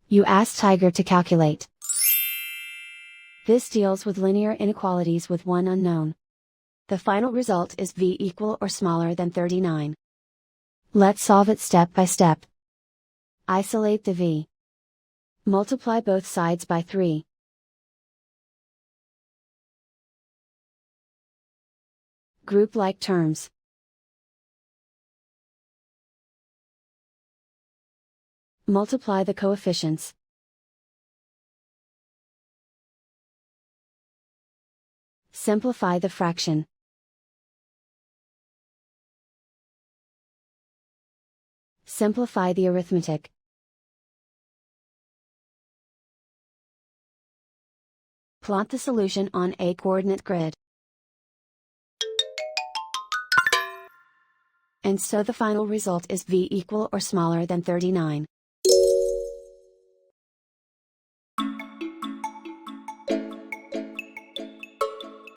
You ask Tiger to calculate. This deals with linear inequalities with one unknown. The final result is v equal or smaller than 39. Let's solve it step by step. Isolate the v. Multiply both sides by 3. Group like terms. Multiply the coefficients. Simplify the fraction. Simplify the arithmetic. Plot the solution on a coordinate grid. And so the final result is v equal or smaller than 39.